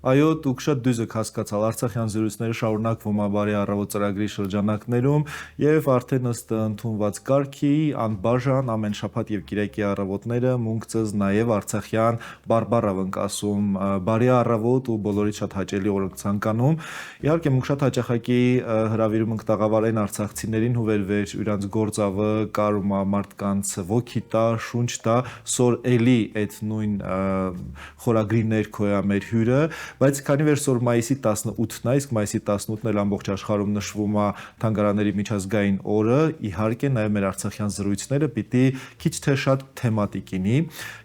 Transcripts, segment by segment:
Այո, դուք շատ դույզ եք հասկացալ, Արցախյան զրույցները շարունակվում է բարի առավոտ ծրագրի շրջանակներում եւ արդեն ըստ ընդունված կարգի անբաժան ամեն շաբաթ եւ կիրակի առավոտները մունք ծыз նաեւ Արցախյան բարբառավ ենք ասում բարի առավոտ ու բոլորից շատ հաճելի օր ենք ցանկանում։ Իհարկե մունք շատ հաճախակի հրավիրում ենք տաղավարային արցախցիներին հուվերվեր իրանց գործավը կարում է մարդկանց ոգի տա, շունչ տա, սոր էլի այդ նույն խորագրի ներքո է մեր հյուրը, բայց քանի որ սոր մայիսի 18-ն է, իսկ մայիսի 18-ն էլ ամբողջ աշխարհում նշվում է թանգարանների միջազգային օրը, իհարկե նաև մեր արցախյան զրույցները պիտի քիչ թե շատ թեմատիկ լինի,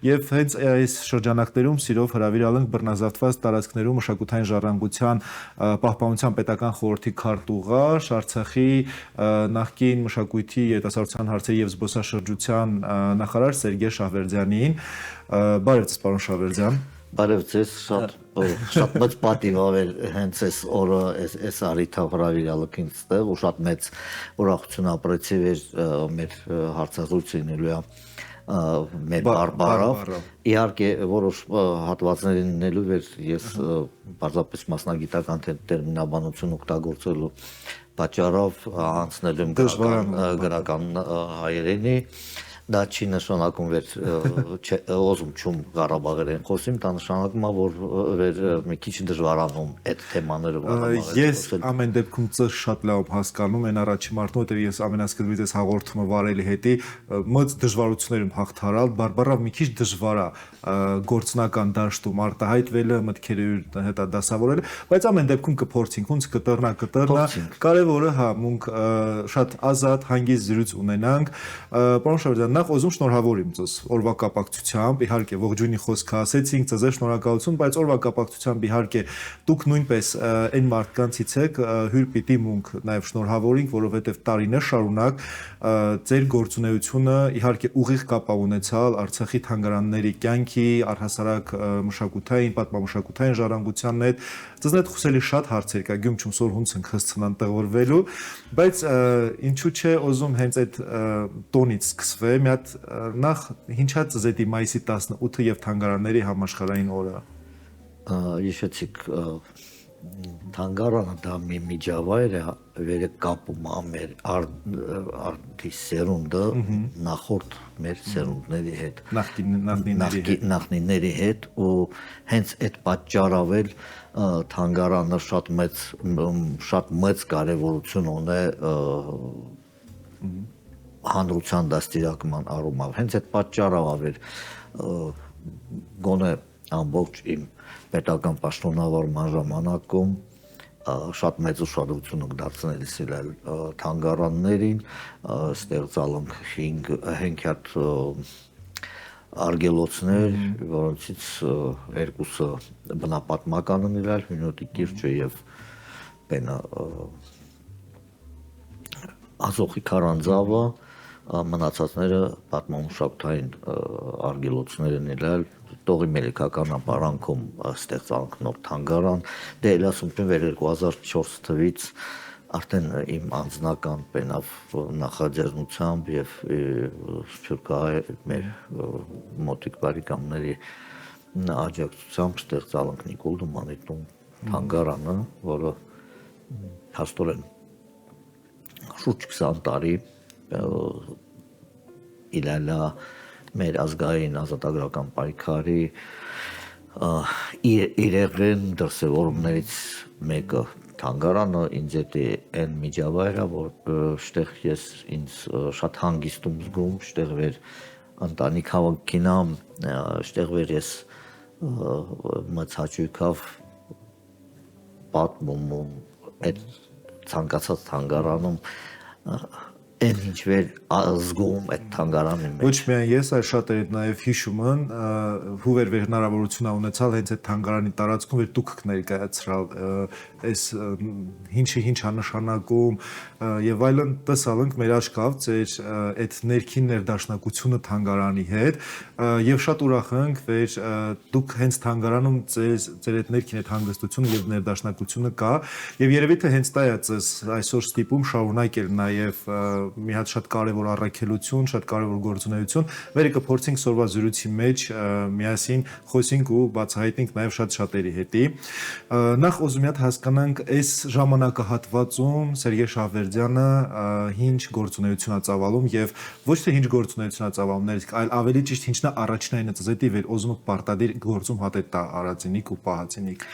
եւ հենց այս շրջանակներում սիրով հրավիրալ ենք բռնազավթված տարածքներում մշակութային ժառանգության պահպանության պետական խորհրդի քարտուղար, Արցախի նախկին մշակույթի երիտասարդության հարցերի եւ զբոսաշրջության նախարար Սերգեյ Շահվերդյանին։ Բարև ձեզ, պարոն Շահվերդյան։ Բարև ձեզ, շատ մեծ պատիվ ավել հենց այս օրը այս առիթով հրավիրալը ինձ տեղ ու շատ մեծ ուրախություն ապրեցի մեր հարցազրույցը լինելու մեր բարբառով։ Իհարկե որոշ հատվածներ լինելու ես պարզապես մասնագիտական տերմինաբանություն օգտագործելու պատճառով անցնել եմ գրական հայերենի։ Դա չի նշանակում որ ոզում չում Ղարաբաղերեն խոսիմ, դա նշանակում է որ մի քիչ դժվարանում այդ թեմաները Ես ամեն դեպքում ծեր շատ լավ հասկանում են առաջի մարդու, որտեղ ես ամենասկզբից այս հաղորդումը վարելի հետի մոտ դժվարություններ եմ հաղթարալ, բարբառավ մի քիչ դժվար է գործնական դաշտում արտահայտվելը, մտքերի հետ դասավորել, բայց ամեն դեպքում կփորձենք, ոնց կտրնա, կարևորը հա մունք շատ ազատ, հանգիստ զրույց ունենանք, պարոն Շահվերդյան, նախ ուզում շնորհավորեմ ձեզ օրվա կապակցությամբ, իհարկե ողջույնի խոսքը ասեցինք, ձեզ շնորհակալություն, բայց օրվա կապակցությամբ իհարկե դուք նույնպես այն մարդկանցից եք, հյուր պիտի մունք նաև շնորհավորենք, որովհետև տարիներ շարունակ ձեր գործունեությունը իհարկե ուղիղ կապ ունեցալ Արցախի թանգարանների կյանքի, առհասարակ մշակութային, պատմամշակութային ժառանգությանն հետ, ձեզ հետ խոսելի շատ հարցեր կա, գյումչում սոր հունց ենք հսցնան տեղորվելու, բայց ինչու՞ չէ ուզում հենց այդ տոնից սկսվե, մի հատ նախ ինչա ծզետի մայիսի 18-ը եւ թանգարանների համաշխարհային օրը։ Հիշեցիք թանգարանը դա մի միջավայր է, վերը կապում է մեր արդի սերունդը նախորդ մեր սերունդների հետ, նախնիների հետ ու հենց այդ պատճառով էլ թանգարանը շատ մեծ կարևորություն ունի հանրության դաստիարակման առումով, հենց այդ պատճառով էր գոնե ամբողջ իմ պետական պաշտոնավարման ժամանակում շատ մեծ ուշադրություն ենք դարձնել սիրել թանգարաններին, ստեղծալ ենք 5 հատ արգելոցներ, որոնցից երկուսը բնապատմական են իրար, Հյունոտի կիրճը եւ Պենա Ազոխի քարանձավը, մնացածները պատմամշակութային արգելոցներ են իրար, Տողի Մելիքական ապարանքում ստեղծանք նոր թանգարան, դե էլ ասում եմ 2004 թվականից արդեն իմ անձնական պենավ նախաձեռնությամբ եւ Սփյուռքահայ մեր մոտիկ բարեկամների աջակցությամբ ստեղծալ ենք Նիկոլ Դումանիտում թանգարանը, որը հաստորեն շուրջ 20 տարի իրալա մեր ազգային ազատագրական պայքարի իրեղեն դրսևորումներից մեկը թանգարանը ինձ հետ այն միջավայրը, որտեղ ես ինձ շատ հանգիստում զգում, որտեղ վեր ընտանիք հավաքինամ, որտեղ վեր ես մեծ հաճույքով պատմում այդ ցանկացած թանգարանում Այն ինչ վեր զգում այդ թանգարանի մեջ։ Ոչ միայն ես, այլ շատերը նաև հիշում են, հուվեր հնարավորություն ունեցալ հենց այդ թանգարանի տարածքում, որ դուք ներկայացրալ այս ինչի նշանակում եւ այլն տեսալ ենք մեր աչքով ձեր այդ ներքին ներդաշնակությունը թանգարանի հետ եւ շատ ուրախ ենք, որ դուք հենց թանգարանում ձեր այդ ներքին այդ հանգստությունը եւ ներդաշնակությունը կա եւ երևի թե հենց դա է ձեզ այսօր ստիպում շարունակել նաեւ մի հատ շատ կարևոր առաքելություն, շատ կարևոր գործունեություն։ Մեր կփորձենք սորվա զրույցի մեջ միասին խոսենք ու բացահայտենք նաև շատ շատերի հետի։ Նախ ուզում եմ հատ հասկանանք այս ժամանակահատվածում Սերգեյ Շահվերդյանը ինչ գործունեություն է ծավալում եւ ոչ թե ինչ գործունեություն է ծավալում, այլ ավելի ճիշտ ինչն է առաջնայինը ծեզետի վեր ուզում պարտադիր գործում հատետ տա արածինիկ ու պահածինիկ։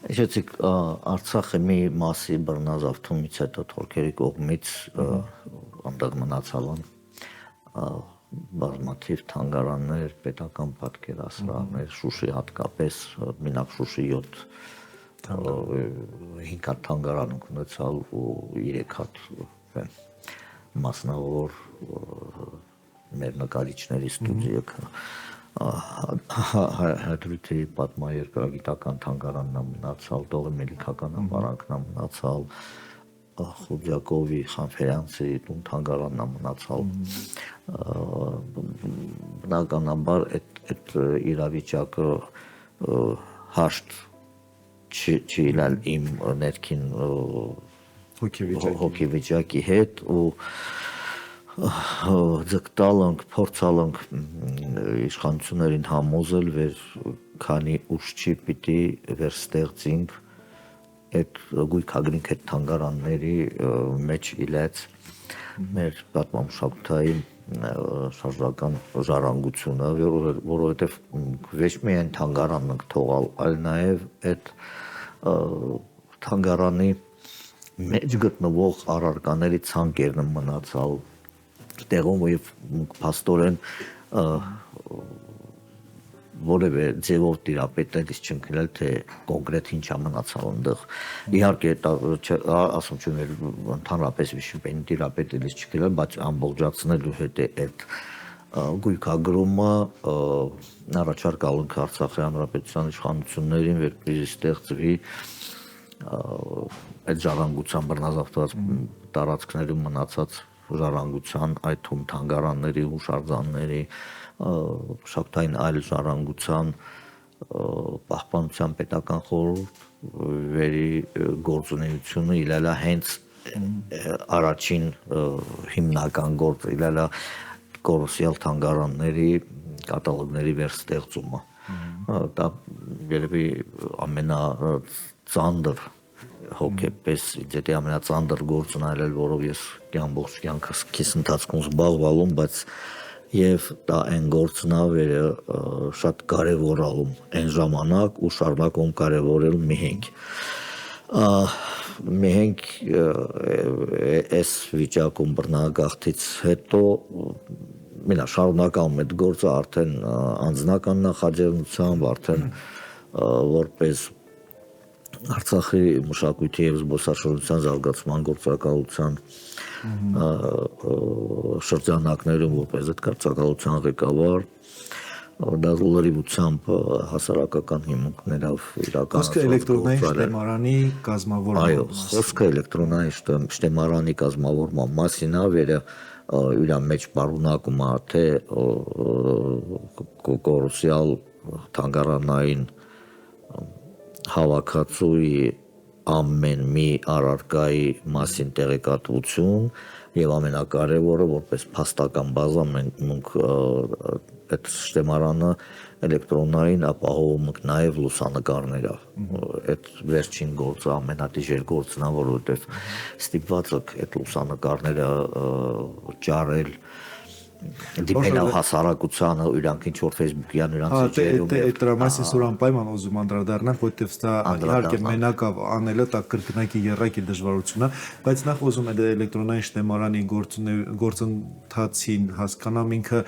Իշեցիկ Արցախը մի մասի բռնազավթումից հետո թուրքերի կողմից այնտեղ մնացալ են բազմաթիվ թանգարաններ, պետական պատկերասրահներ, Շուշի հատկապես մինակ Շուշի 5 հատ թանգարան ունեցալ ու 3 հատ մասնավոր մեր նկարիչների ստուդիա Հադրութի պատմաերկրագիտական թանգարանն է մնացալ, Տողի Մելիքական ամբարանքն է մնացալ, Խուրջակովի Խանֆերանսի տուն թանգարանն է մնացալ։ Բնականաբար այդ իրավիճակը հաշտ չի իլալ իմ ներքին հոգեվիճակի հետ ու ձգտալանք, փորձալանք իշխանություններին համոզել վեր քանի ուշ չի պիտի վերստեղծենք այդ գույքագրինք այդ թանգարանների մեջ իլեց մեր պատմամշակութային շարժական ժառանգությունը, որովհետև ոչ միայն թանգարանն ենք թողալ, այլ նաև այդ թանգարանի մեջ գտնվող առարկաների ցանկերն մնացալ տեղում եւ փաստորեն որևէ ձևով տիրապետել չընկնել թե կոնկրետ ինչ է մնացալ այնտեղ իհարկե ասում չունի ընդհանրապես վիշպեն տիրապետելից չգնել բայց ամբողջացնելու հետ այդ գույքագրումը առաջարկալ ենք Արցախի հանրապետության իշխանություններին որպեսզի ստեղծվի այդ ժառանգության բռնազավթված տարածքներում մնացած ժառանգության այդ թվում թանգարանների հուշարձանների մշակութային այլ ժառանգության պահպանության պետական խորհուրդ վերի գործունեությունը իլալա հենց առաջին հիմնական գործը իլալա կորոսյալ թանգարանների կատալոգների վերստեղծումը դա երևի ամենածանր հոգեպես դեպի ամենածանր գործն այլել որով ես ամբողջ կյանքս քիս ընթացքում զբաղվալում բայց եւ դա այն գործն է վերը շատ կարեւորալում այն ժամանակ ու շարունակում կարեւորել մեհենք այս վիճակում բռնագաղթից հետո մենա շարունակում այդ գործը արդեն անձնական նախաձեռնությամբ արդեն որպես Արցախի մշակույթի եւ զբոսաշրջության զարգացման գործակալության շրջանակներում որպես այդ գործակալության ղեկավար դա լրիվությամբ հասարակական հիմունքներով իրականացված խոսքը էլեկտրոնային շտեմարանի կազմավորման այո խոսքը էլեկտրոնային շտեմարանի կազմավորման մասին է վերը իր մեջ պարունակում է թե կորոսյալ թանգարանային հավաքածուի ամեն մի առարկայի մասին տեղեկատվություն եւ ամենակարևորը որպես փաստական բազա մենք այդ շտեմարանը էլեկտրոնային ապահովում ենք նաեւ լուսանկարները այդ վերջին գործը ամենատիժեր գործն է որովհետեւ ստիպված եք այդ լուսանկարները ճարել դիպենալ հասարակությանը իրանք ինչ որ Facebook-յան իրանք էջերում այդ դրամասի սուրան պայման ուզում անդրադառնանք որտեվ դա իհարկե մենակ անելը դա կրկնակի երրակի դժվարություն է բայց նախ ուզում եմ էլեկտրոնային շտեմարանի գործընթացին հասկանամ ինքը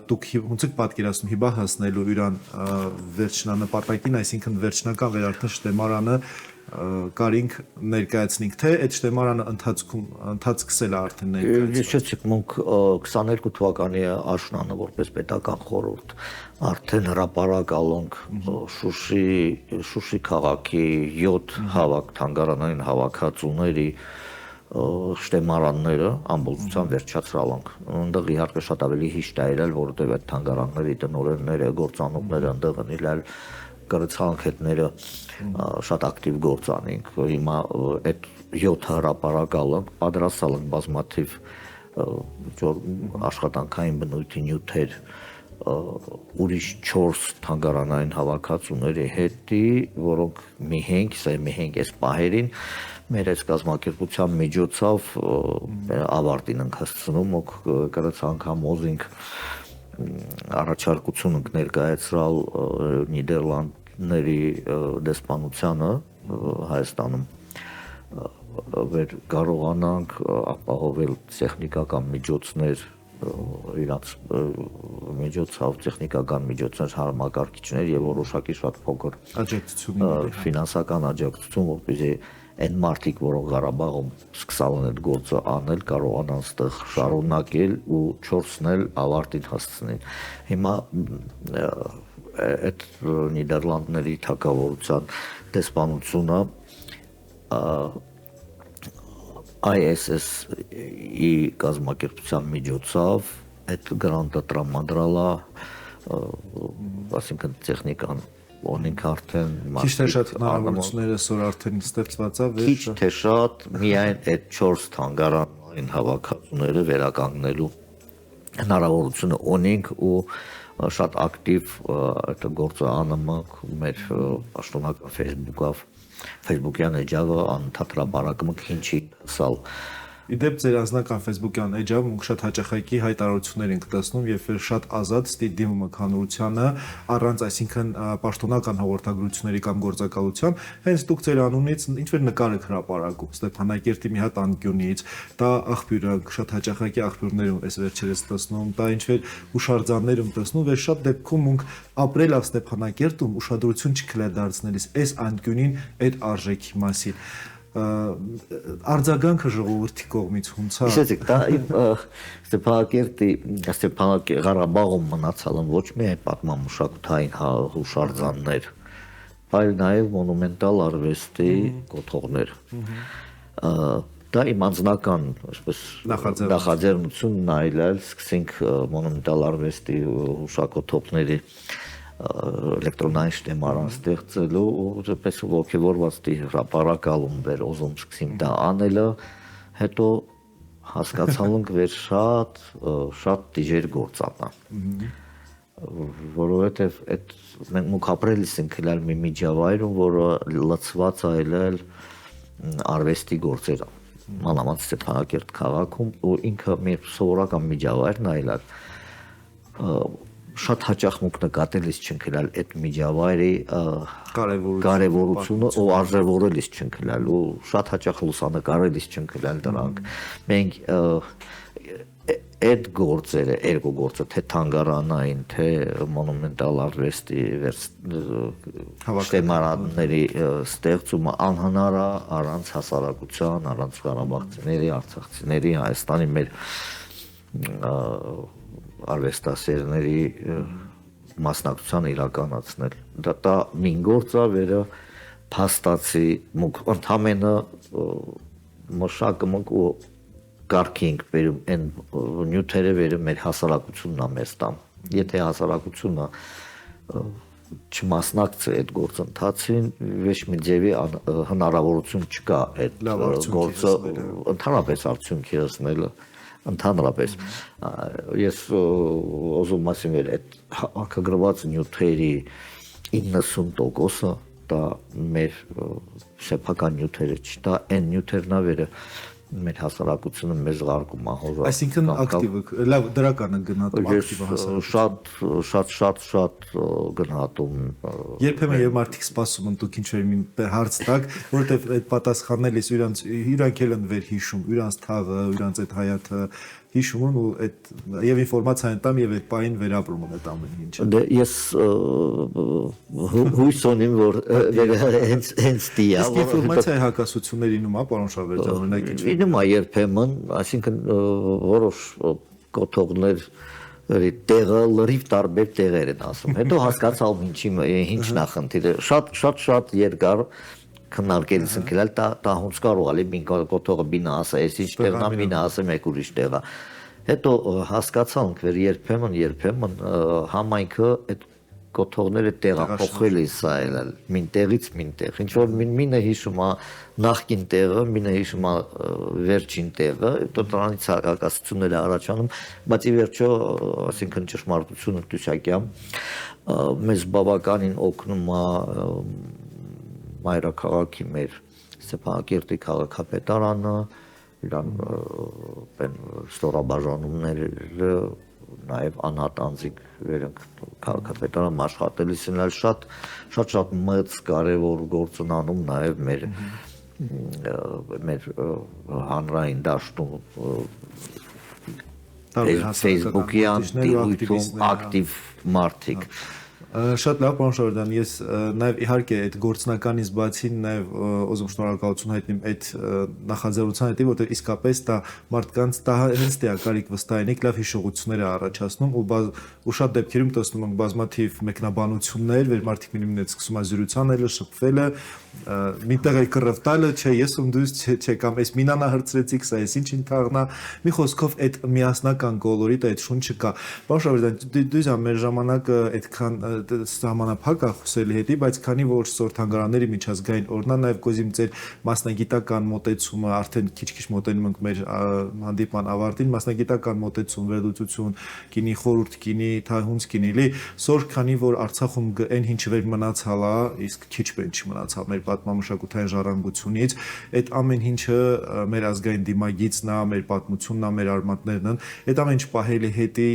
դուք ոնց եք պատկերացնում հիբա հասնելու իրան վերջնանպատակին այսինքն վերջնական վերարտը շտեմարանը կարինք ներկայացնենք թե այդ շտեմարանը ընթացքսել է արդեն ներկայացնում մենք 22 թվականի աշնանը որպես պետական խորհուրդ արդեն հրապարակալոնք Շուշի քաղաքի 7 թանգարանային հավաքածուների շտեմարանները ամբողջությամբ վերջացրալանք այնտեղ իհարկե շատ ավելի հիշտ է եղել որովհետև այդ թանգարանների տնօրենները գործանողները այնտեղ են եղել կրծանքետները շատ ակտիվ գործ անենք հիմա այդ 7 հրապարակալը պատրաստալ ենք բազմաթիվ աշխատանքային բնույթի նյութեր ուրիշ 4 թանգարանային հավաքածուների հետի, որոնք մի 5 այս պահերին մեր այս կազմակերպության միջոցով ավարտին ենք հասցնում, ոք կրած անգամ ոզինք առաջարկություն ենք ներկայացրալ Նիդերլանդների դեսպանությանը Հայաստանում, որ կարողանանք ապահովել տեխնիկական միջոցներ իրանց միջոցով տեխնիկական միջոցներ համակարգիչներ եւ որոշակի շատ փոքր ֆինանսական աջակցություն, որպեսզի այն մարդիկ, որոնք Ղարաբաղում սկսան այդ գործը անել, կարողանան այդտեղ շարունակել ու 4-ն էլ ավարտին հասցնեն։ Հիմա այդ Նիդերլանդների թագավորության դեսպանությունը ISS-ի կազմակերպության միջոցով այդ գրանտը տրամադրել է, այսինքն տեխնիկան ունենք արդեն քիչ թե շատ հնարավորությունները այսօր արդեն ստեղծված է, քիչ թե շատ միայն այդ 4 թանգարանային հավաքածուները վերականգնելու հնարավորությունը ունենք ու շատ ակտիվ այդ գործը անում ենք մեր պաշտոնական Facebook-յան էջը անընդհատ հրապարակում ենք ինչի սալ Իդեպ ձեր անձնական Facebook-յան էջում մենք շատ հաճախակի հայտարարություններ ենք տեսնում եւ շատ ազատ ստի դիմումը քանորությանը առանց այսինքն պաշտոնական հաղորդագրությունների կամ գործակալության հենց դուք ձեր անունից ինչ-որ նկար եք հրապարակում Ստեփանակերտի մի հատ անկյունից դա աղբյուրը շատ հաճախակի աղբյուրներում էս վերջերս տեսնում դա ինչ-որ հուշարձաններում տեսնում եւ շատ դեպքում մենք ապրել ա Ստեփանակերտում ուշադրություն չկլեդարցնելիս այս անկյունին այդ արժեքի մասին արձագանքը ժողովրդի կողմից հունցա։ Իսեցիք, դա Ստեփանակերտի Ղարաբաղում մնացել են ոչ միայն պատմամշակութային հուշարձաններ, այլ նաև մոնումենտալ արվեստի կոթողներ։ Դա իմ անձնական, այսպես նախաձեռնությունն այլ սկսենք մոնումենտալ արվեստի հուշակոթողների էլեկտրոնային շտեմարան ստեղծելու ու դեպս ողջորված դի հրապարակալում վեր ոզում սկսեմ դա անելը հետո հասկացանք վեր շատ դիժեր գործանա որովհետև այդ մենք մուք ապրելիս ենք լալ մի միջավայրում որը լցված այլել արվեստի գործեր մանավանդ Ստեփանակերտ քաղաքում ու ինքը մեր սովորական միջավայրն այլալ շատ հաճախ մուք նկատելիս չընկնել այդ միջավայրի կարևորությունը ու արժևորելիս չընկնել ու շատ հաճախ լուսանկարելիս չընկնել դրանք մենք այդ գործերը երկու գործը թե թանգարանային թե մոնումենտալ արվեստի շտեմարանների ստեղծումը անհնար է առանց հասարակության առանց ղարաբաղցիների արցախցիների Հայաստանի մեր արվեստասերների մասնակցության իրականացնել դա մին գործա վերը փաստացի մուք ընդամենը մշակում ենք ու կարգի ենք բերում այն նյութերը վերը մեր հասարակությունն է մեզ տամ եթե հասարակությունը չմասնակցի այդ գործընթացին ոչ մի ձևի հնարավորություն չկա այդ գործը ընդհանրապես արդյունքի հասնելը ընդհանրապես ես ուզում ասեմ որ այդ հակագրված նյութերի 90%-ը դա մեր սեփական նյութերը չտա այն նյութերն ավերը մեր հասարակությունը մեզ ղարկում ահոր այսինքն ակտիվ լավ դրականը գնահատում ակտիվ հասարակություն շատ գնահատում երբեմն եւ մարդիկ սպասում են դուք ինչ-որ մի հարց տակ որովհետեւ այդ պատասխանելիս իրանք էլ են վեր հիշում իրանց թաղը իրանց այդ հայաթը հիշում են ու այդ եւ ինֆորմացիան տամ եւ այդ պայն վերապրում են այդ ամեն ինչը դե ես հույս ունեմ որ հենց դիա իսկ ինֆորմացիայի հակասությունների նոմա պարոն Շավերդյան օրինակ ինչ ինումա երբեմն այսինքն որոշ կոթողներ տեղը լրիվ տարբեր տեղեր են ասում հետո հասկացալ ինչ նախնդիրը շատ երկար քննարկելիս ընկել դա հունց կարող է մին կոթողը բինա ասա էս ինչ տեղն է մինը ասա մեկ ուրիշ տեղ է հետո հասկացանք որ երբեմն համայնքը այդ կոթողները տեղափոխվել է սա էլ մինտեղից մինտեղ ինչ որ մինը հիշում է նախկին տեղը մինը հիշում է վերջին տեղը հետո դրանից հակասություններ է առաջանում բայց ի վերջո այսինքն ճշմարտությունը դուսակյա մեզ բավականին օգնում է մայրաքաղաքի մեր Ստեփանակերտի քաղաքապետարանը իրան ստորաբաժանումները նաև անհատ անձիկ վերենք քաղաքապետարան աշխատելիս են այլ շատ մեծ կարևոր գործ են անում նաև մեր հանրային դաշտում Facebook-յան դիվույթում ակտիվ մարդիկ Շատ լավ, պարոն Շարոդյան, ես նաև իհարկե այդ գործնականից բացի նաև ուզում շնորհակալություն հայտնեմ այդ նախաձեռնության հետի, որտեղ իսկապես դա մարդկանց դա հենց դա կարիք վստահենք լավ հիշողություններ է առաջացնում ու շատ դեպքերում տեսնում ենք բազմաթիվ մեկնաբանություններ, որ մարդիկ մինիմից սկսում է զրուցան ելը, շփվելը, միտեղ է կռվ տալը, չէ, ես ում դուս չէ կամ այս մինանա հրցրեցիք, սա էս ինչ ընթաղնա, մի խոսքով այդ միասնական կոլորիտը այդ շունչը կա։ Պարոն Շարոդյան, դուք մեր ժամանակը այդքան սահմանափակ է խոսելի հետի, բայց քանի որ սորթանգարանների միջազգային օրնա նաև կոզիմ ձեր մասնագիտական մոտեցումը արդեն քիչ-քիչ մոտենում ենք մեր հանդիպման ավարտին, մասնագիտական մոտեցում, վերլուծություն, գինի խորհուրդ, գինի թահունց գինի, լի սոր քանի որ Արցախում այն ինչ վեր մնացալ է, իսկ քիչ բան չմնացավ մեր պատմամշակութային ժառանգությունից, այդ ամեն ինչը մեր ազգային դիմագիծն է, մեր պատմությունն է, մեր արմատներն են, այդ ամեն ինչ պահելի հետի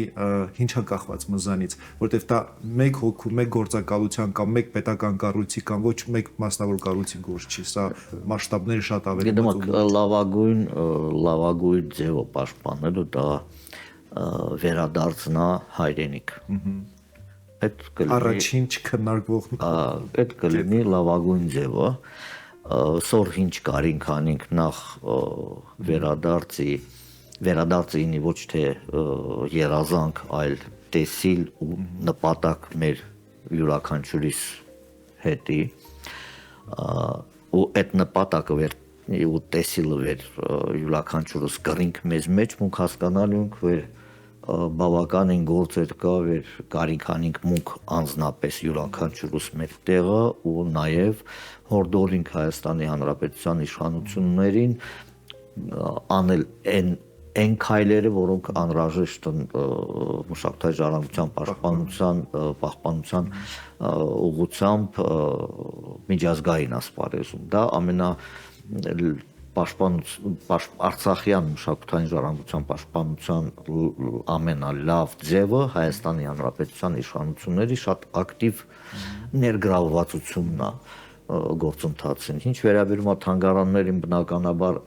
ինչա կախված մզանից, որտեվ դա մեկ հոգու, մեկ գործակալության կամ մեկ պետական կառույցի կամ ոչ մեկ մասնավոր կառույցի գործ չի, սա մասշտաբները շատ ավելի լավագույն ձևը պաշտպանելու դա վերադարձնա հայրենիք։ Առաջին չքննարկվող այդ կլինի լավագույն ձևը սոր ինչ կարինք անենք նախ վերադարձի ինի ոչ թե երազանք, այլ տեսիլ ու նպատակ մեր յուրաքանչյուրիս հետի ու այդ նպատակը վեր ու տեսիլը վեր յուրաքանչյուրս կրինք մեզ մեջ մունք հասկանալու ենք վեր բավականին գործեր կա վեր կարիքանինք մունք անձնապես յուրաքանչյուրս մեր տեղը ու նաև հորդորինք Հայաստանի Հանրապետության իշխանություններին անել այն քայլերը, որոնք անհրաժեշտ են մշակութային ժառանգության պահպանության ուղղությամբ միջազգային ասպարեզում։ Դա Արցախյան մշակութային ժառանգության պաշտպանության ամենալավ ձևը Հայաստանի Հանրապետության իշխանությունների շատ ակտիվ ներգրավվածությունն է գործընթացին։ Ինչ վերաբերում է թանգարաններին բնականաբար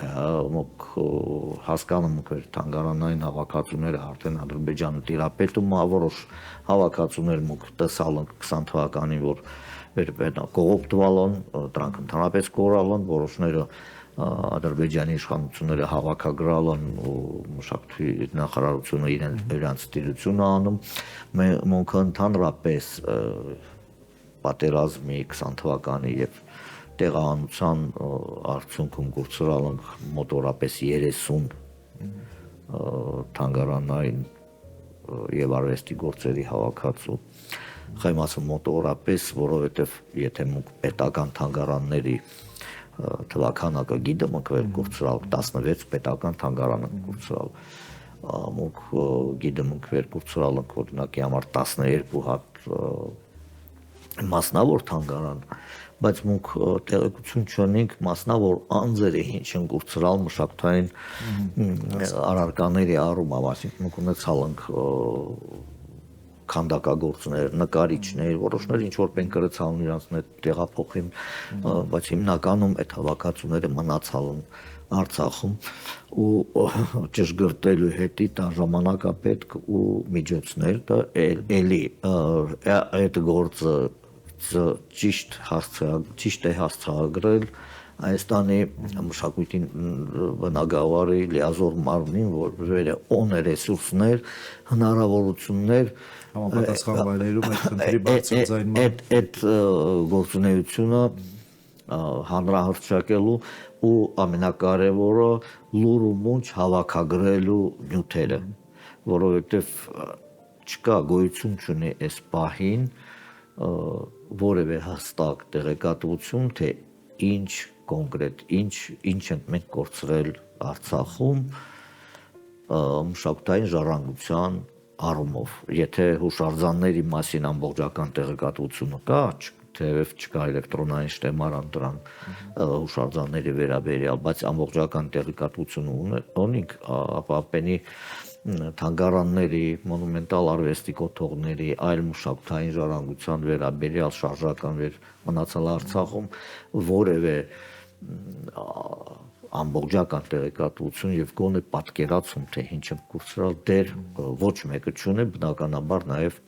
հասկանում ենք թանգարանային հավաքածուները արդեն Ադրբեջանը տիրապետում է որոշ հավաքածուներ մուք տեսալ ենք 20 թվականին որ կողոպտվալ են, դրանք ընդհանրապես կորալ են, որոշները Ադրբեջանի իշխանությունները հավաքագրալ են ու մշակույթի նախարարությունը իրենց տիրությունը անում, մենք ընդհանրապես պատերազմի 20 թվականի եւ տեղահանության արդյունքում գործրալ ենք մոտորապես 30 թանգարանային եւ արվեստի գործերի հավաքածու խմասը մոտորապես, որովհետեւ եթե մենք պետական թանգարանների թվականակը գիտեմ ենք վեր գործրալ 16 պետական թանգարան ենք գործրալ մենք գիտեմ ենք վեր գործրալ ենք օրինակի համար 12 հատ մասնավոր թանգարան, բայց մենք տեղեկություն չունենք մասնավոր անձերը ինչ են գործրալ մշակութային առարկաների առումով, այսինքն մենք ունեցալ ենք քանդակագործներ, նկարիչներ, որոշներ ինչ որ պեն կրեցան իրանց հետ տեղափոխին, բայց հիմնականում այդ հավաքածուները մնացալ են Արցախում ու ճշգրտելու հետի դա ժամանակապետք ու միջոցներ դա էլի այդ գործը ճիշտ է հասցեագրել Հայաստանի մշակույթի բնագավառի լիազոր մարմնին, որ օն ռեսուրսներ, հնարավորություններ համապատասխան վայրերում այդ քննի բարձրաձայնման այդ գործունեությունը հանրահռչակելու ու ամենակարևորը լուր ու մունչ հավաքագրելու նյութերը, որովհետև չկա գոյություն չունի այս պահին որևէ հստակ տեղեկատվություն, թե ինչ կոնկրետ, ինչ ենք մենք կորցրել Արցախում մշակութային ժառանգության առումով։ Եթե հուշարձանների մասին ամբողջական տեղեկատվությունը կա, թեև չկա էլեկտրոնային շտեմարան դրան հուշարձանների վերաբերյալ, բայց ամբողջական տեղեկատվություն ունենք, ապա պենի թանգարանների, մոնումենտալ արվեստի կոթողների, այլ մշակութային ժառանգության վերաբերյալ շարժական մնացել Արցախում որևէ ամբողջական տեղեկատվություն եւ գոնե պատկերացում, թե ինչ եմ կորցրել, դեր ոչ մեկը չունի, բնականաբար նաեւ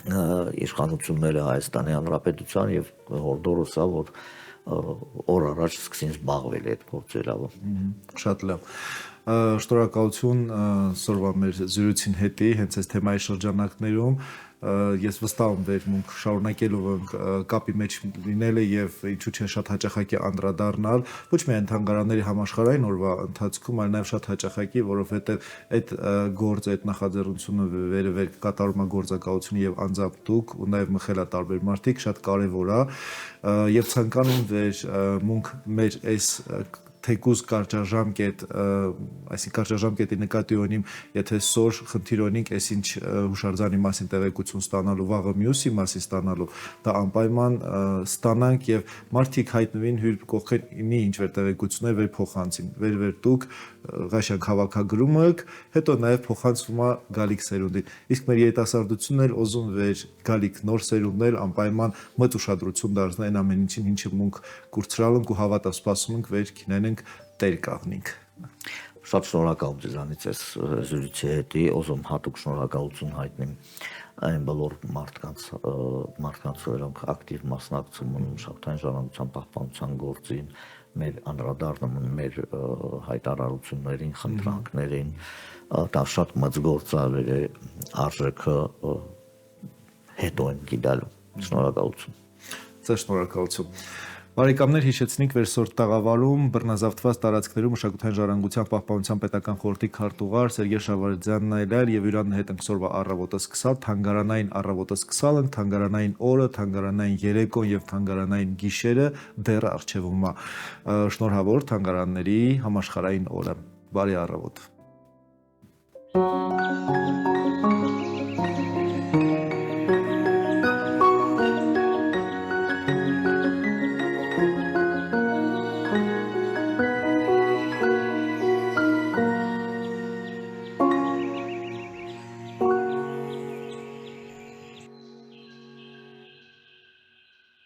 իշխանությունները Հայաստանի Հանրապետության եւ հորդորոսա, որ օր առաջ սկսին զբաղվել այդ գործերով։ Շատ լավ։ Շնորհակալություն սորվա մեր զրույցին հետի, հենց այս թեմայի շրջանակներում ես վստահ եմ վերմունք շարունակելով կապի մեջ լինելը եւ ինչու՞ չէ շատ հաճախակի անդրադառնալ ոչ միայն թանգարանների համաշխարհային օրվա ընթացքում, այլ նաեւ շատ հաճախակի, որովհետեւ այդ գործը, այդ նախաձեռնությունը վերևեր կատարումա գործակալությունը եւ անձամբ դուք ու նաեւ մխելա տարբեր մարդիկ շատ կարեւոր է եւ ցանկանում վերմունք մեր այս թեկուզ կարճաժամկետ, այսինքն կարճաժամկետի նկատի ունիմ, եթե սոր խնդիր ունենք, այսինչ հուշարձանի մասին տեղեկություն ստանալու, վաղը մյուսի մասին ստանալու, դա անպայման ստանանք եւ մարդիկ հայտնվին հյուր կողքին ինչ-որ տեղեկություններ վեր փոխանցին, վեր դուք ղաշակ հավաքագրում եք, հետո նաեւ փոխանցվում է գալիք սերունդին։ Իսկ մեր երիտասարդությունն էլ ուզում վեր գալիք նոր սերունդներ անպայման մտ ուշադրություն դարձնել այն ամեն ինչին, ինչը մունք կուրցրալ ենք ու հավատա սպասում ենք վեր քինենք տեր կաղնինք։ Շատ շնորհակալ եմ ձեզանից այս զրույցի հետի, ուզում հատուկ շնորհակալություն հայտնեմ այն բոլոր մարդկանց, որոնք ակտիվ մասնակցում են մշակութային ժառանգության պահպանության գործին, մեր անդրադառնում են մեր հայտարարություններին, խնդրանքներին, դա շատ մեծ գործարեր է, արժեքը հետո են գիտալու։ Շնորհակալություն։ Ձեզ շնորհակալություն։ Բարեկամներ, հիշեցնենք վերսորդ տաղավարում բռնազավթված տարածքներում մշակութային ժառանգության պահպանության պետական խորհրդի քարտուղար Սերգեյ Շավարդյանն այլել եւ իրան հետ ենք սորվա առավոտը սկսալ, թանգարանային առավոտը սկսալ ենք, թանգարանային օրը, թանգարանային երեկոն եւ թանգարանային գիշերը դեռ առջևում է։ Շնորհավոր թանգարանների համաշխարհային օրը։ Բարի առավոտ։